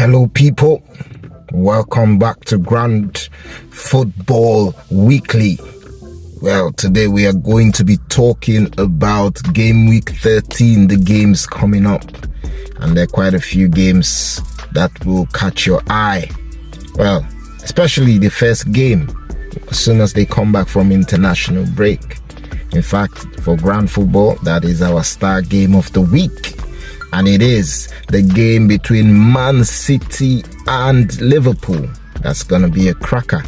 Hello people, welcome back to Grand Football Weekly. Well, today we are going to be talking about game week 13, the games coming up. And there are quite a few games that will catch your eye. Well, especially the first game, as soon as they come back from international break. In fact, for Grand Football, that is our star game of the week. And it is the game between Man City and Liverpool. That's going to be a cracker.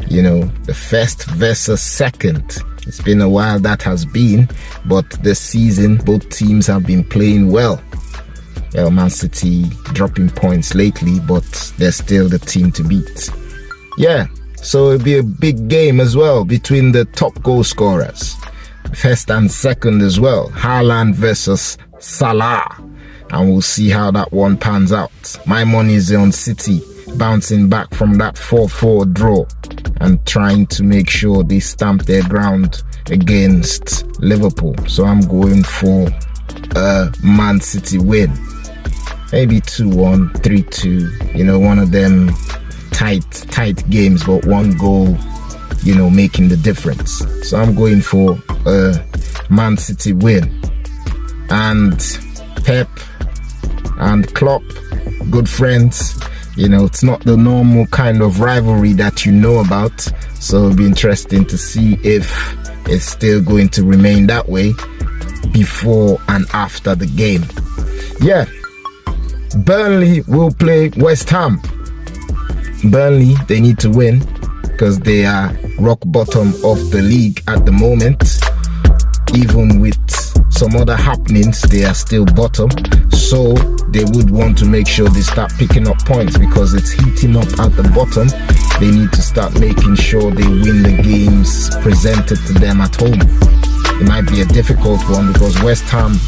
You know, the first versus second. It's been a while that has been, but this season, both teams have been playing well. Well, Man City dropping points lately, but they're still the team to beat. Yeah, so it'll be a big game as well between the top goal scorers. First and second as well. Haaland versus Salah. And we'll see how that one pans out. My money is on City, bouncing back from that 4-4 draw and trying to make sure they stamp their ground against Liverpool. So I'm going for a Man City win. Maybe 2-1, 3-2. You know, one of them tight games, but one goal, you know, making the difference. So I'm going for a Man City win. And Pep and Klopp, good friends. You know, it's not the normal kind of rivalry that you know about. So it'll be interesting to see if it's still going to remain that way before and after the game. Yeah, Burnley will play West Ham. Burnley, they need to win because they are rock bottom of the league at the moment. Even with some other happenings, they are still bottom. So they would want to make sure they start picking up points because it's heating up at the bottom. They need to start making sure they win the games presented to them at home. It might be a difficult one because West Ham,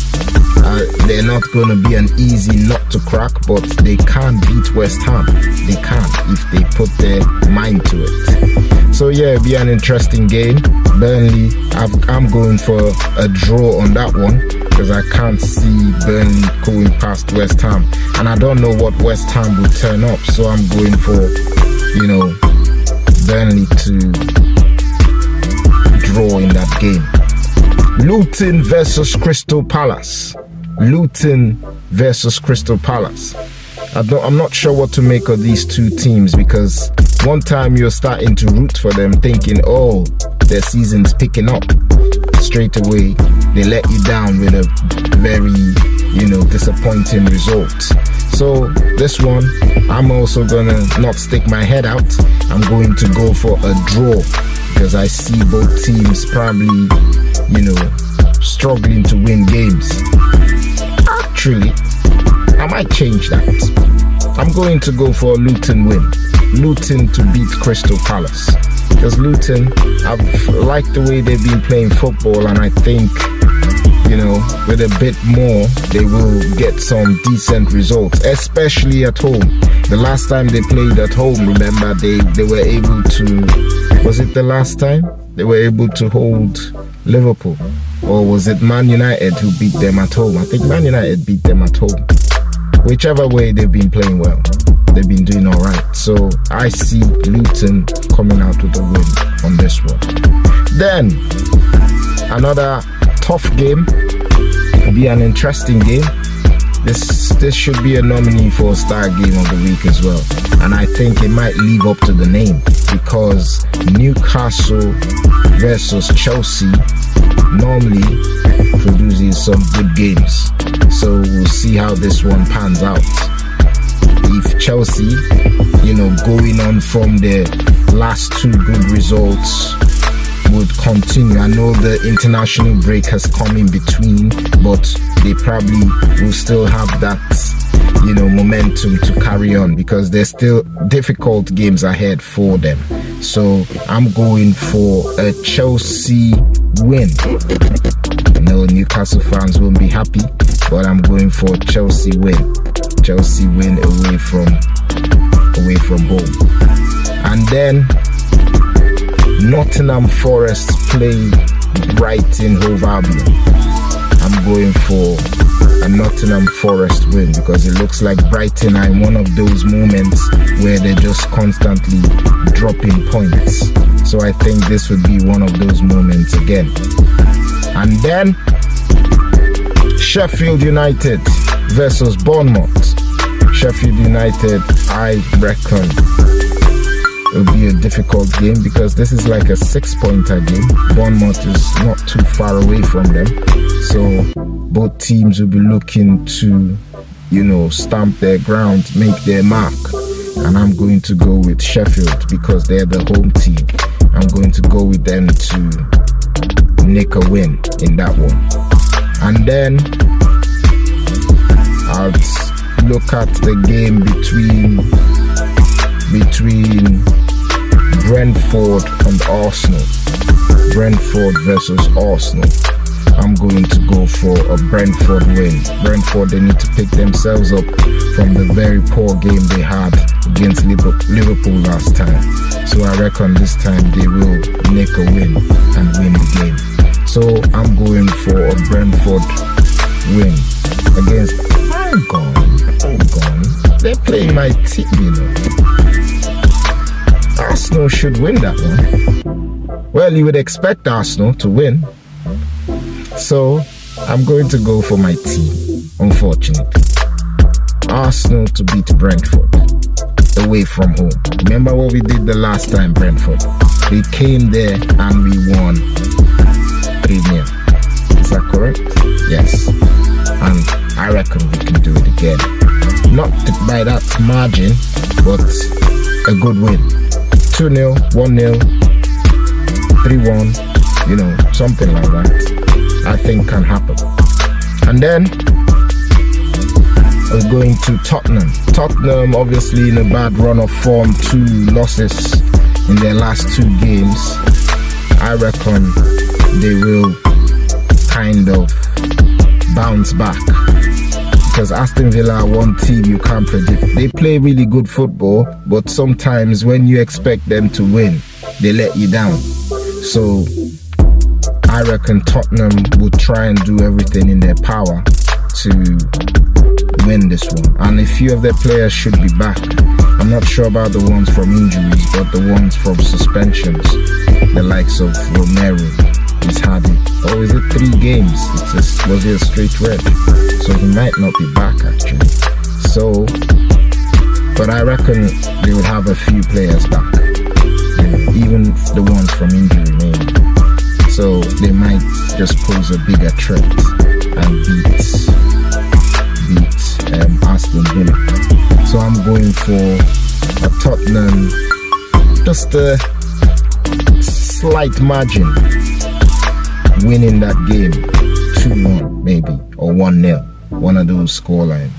they're not going to be an easy nut to crack, but they can beat West Ham. They can if they put their mind to it. So yeah, it'll be an interesting game. Burnley, I'm going for a draw on that one because I can't see Burnley going past West Ham. And I don't know what West Ham will turn up, so I'm going for, you know, Burnley to draw in that game. Luton versus Crystal Palace. Luton versus Crystal Palace. I'm not sure what to make of these two teams because one time you're starting to root for them thinking, oh, their season's picking up. Straight away, they let you down with a very, you know, disappointing result. So this one, I'm also gonna not stick my head out. I'm going to go for a draw because I see both teams probably, you know, struggling to win games. Actually, I might change that. I'm going to go for a Luton win. Luton to beat Crystal Palace. Because Luton, I've liked the way they've been playing football, and I think, you know, with a bit more, they will get some decent results, especially at home. The last time they played at home, remember, they were able to, was it the last time? They were able to hold Liverpool. Or was it Man United who beat them at home? I think Man United beat them at home. Whichever way, they've been playing well. They've been doing all right. So I see Luton coming out with a win on this one. Then, another tough game. It'll be an interesting game. This should be a nominee for Star Game of the Week as well. And I think it might live up to the name because Newcastle versus Chelsea normally produces some good games. So we'll see how this one pans out. If Chelsea, you know, going on from their last two good results would continue. I know the international break has come in between, but they probably will still have that, you know, momentum to carry on because there's still difficult games ahead for them. So I'm going for a Chelsea win. I know Newcastle fans won't be happy, but I'm going for Chelsea win. Chelsea win away from home. And then Nottingham Forest play Brighton Hove Albion. I'm going for a Nottingham Forest win, because it looks like Brighton are in one of those moments where they're just constantly dropping points. So I think this would be one of those moments again. And then Sheffield United versus Bournemouth. Sheffield United, I reckon, it'll be a difficult game because this is like a 6-pointer game. Bournemouth is not too far away from them. So both teams will be looking to, stamp their ground, make their mark. And I'm going to go with Sheffield because they're the home team. I'm going to go with them to nick a win in that one. And then I'll look at the game between Brentford and Arsenal. Brentford versus Arsenal. I'm going to go for a Brentford win. Brentford, they need to pick themselves up from the very poor game they had against Liverpool last time. So I reckon this time they will nick a win and win the game. So I'm going for a Brentford win against... I'm gone. They're playing my team, Arsenal should win that one. Well, you would expect Arsenal to win. So I'm going to go for my team, unfortunately. Arsenal to beat Brentford away from home. Remember what we did the last time, Brentford? We came there and we won 3-0. Is that correct? Yes. And I reckon we can do it again. Not by that margin, but a good win. 2-0, 1-0, 3-1, something like that. I think can happen. And then we're going to Tottenham. Tottenham obviously in a bad run of form, 2 losses in their last 2 games. I reckon they will kind of bounce back, because Aston Villa are one team you can't predict. They play really good football, but sometimes when you expect them to win, they let you down. So I reckon Tottenham will try and do everything in their power to win this one. And a few of their players should be back. I'm not sure about the ones from injuries, but the ones from suspensions, the likes of Romero, he's had it. Oh, is it 3 games? Was it a straight red? So he might not be back actually. So, but I reckon they will have a few players back, even the ones from injury maybe. So they might just pose a bigger threat and beat Aston Villa. So I'm going for a Tottenham, just a slight margin, winning that game 2-1 maybe, or 1-0, one of those scorelines.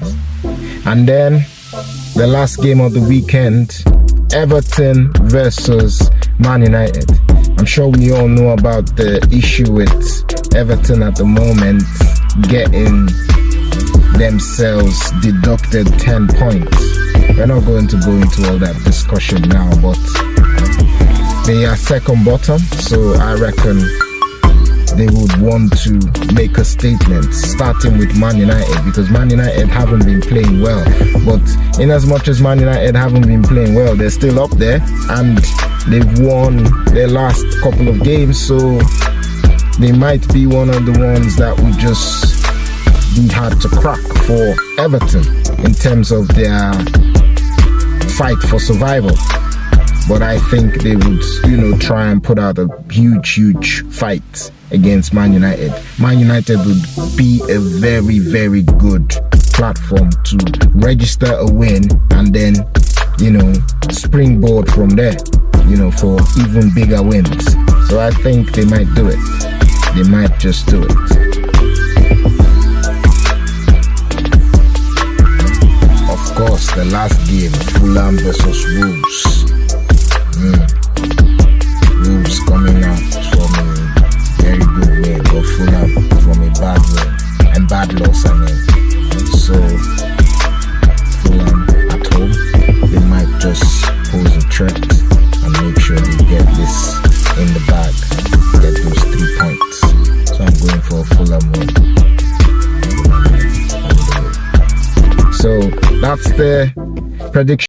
And then the last game of the weekend, Everton versus Man United. I'm sure we all know about the issue with Everton at the moment, getting themselves deducted 10 points. We're not going to go into all that discussion now, but they are second bottom, so I reckon they would want to make a statement, starting with Man United, because Man United haven't been playing well. But in as much as Man United haven't been playing well, they're still up there and they've won their last couple of games, so they might be one of the ones that would just be hard to crack for Everton in terms of their fight for survival. But I think they would, try and put out a huge fight against Man United. Man United would be a very, very good platform to register a win and then, springboard from there, for even bigger wins. So I think they might do it. They might just do it. Of course, the last game, Fulham versus Wolves. Wolves coming out from a very good win, but Fulham from a bad win and bad loss, So Fulham at home, they might just pose a threat and make sure they get this in the bag, get those 3 points. So I'm going for a Fulham win. prediction.